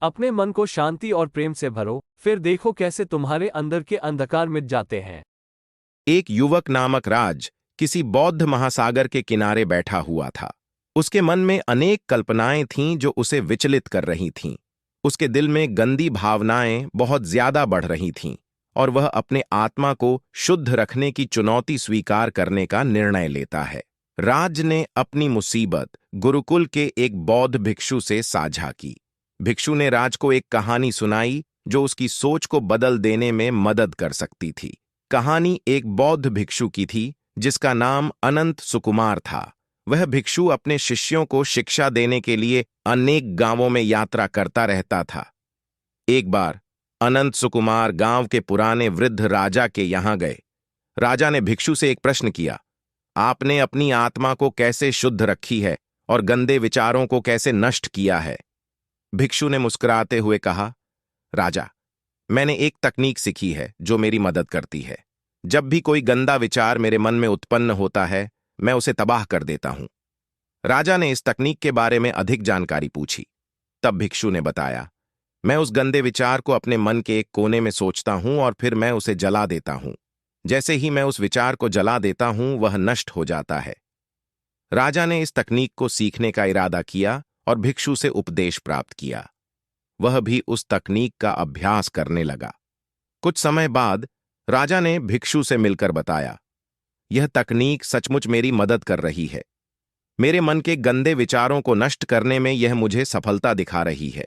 अपने मन को शांति और प्रेम से भरो, फिर देखो कैसे तुम्हारे अंदर के अंधकार मिट जाते हैं। एक युवक नामक राज किसी बौद्ध महासागर के किनारे बैठा हुआ था। उसके मन में अनेक कल्पनाएं थीं जो उसे विचलित कर रही थीं। उसके दिल में गंदी भावनाएं बहुत ज्यादा बढ़ रही थीं और वह अपने आत्मा को शुद्ध रखने की चुनौती स्वीकार करने का निर्णय लेता है। राज ने अपनी मुसीबत गुरुकुल के एक बौद्ध भिक्षु से साझा की। भिक्षु ने राज को एक कहानी सुनाई जो उसकी सोच को बदल देने में मदद कर सकती थी। कहानी एक बौद्ध भिक्षु की थी जिसका नाम अनंत सुकुमार था। वह भिक्षु अपने शिष्यों को शिक्षा देने के लिए अनेक गांवों में यात्रा करता रहता था। एक बार अनंत सुकुमार गांव के पुराने वृद्ध राजा के यहां गए। राजा ने भिक्षु से एक प्रश्न किया, आपने अपनी आत्मा को कैसे शुद्ध रखी है और गंदे विचारों को कैसे नष्ट किया है? भिक्षु ने मुस्कुराते हुए कहा, राजा, मैंने एक तकनीक सीखी है जो मेरी मदद करती है। जब भी कोई गंदा विचार मेरे मन में उत्पन्न होता है, मैं उसे तबाह कर देता हूं। राजा ने इस तकनीक के बारे में अधिक जानकारी पूछी। तब भिक्षु ने बताया, मैं उस गंदे विचार को अपने मन के एक कोने में सोचता हूं और फिर मैं उसे जला देता हूं। जैसे ही मैं उस विचार को जला देता हूं, वह नष्ट हो जाता है। राजा ने इस तकनीक को सीखने का इरादा किया और भिक्षु से उपदेश प्राप्त किया। वह भी उस तकनीक का अभ्यास करने लगा। कुछ समय बाद राजा ने भिक्षु से मिलकर बताया, यह तकनीक सचमुच मेरी मदद कर रही है। मेरे मन के गंदे विचारों को नष्ट करने में यह मुझे सफलता दिखा रही है।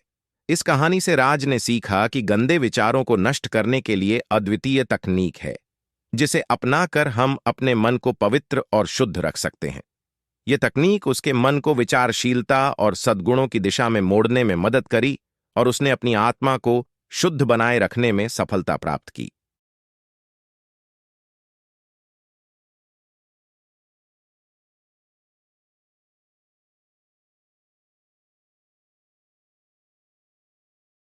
इस कहानी से राज ने सीखा कि गंदे विचारों को नष्ट करने के लिए अद्वितीय तकनीक है, जिसे अपनाकर हम अपने मन को पवित्र और शुद्ध रख सकते हैं। यह तकनीक उसके मन को विचारशीलता और सद्गुणों की दिशा में मोड़ने में मदद करी और उसने अपनी आत्मा को शुद्ध बनाए रखने में सफलता प्राप्त की।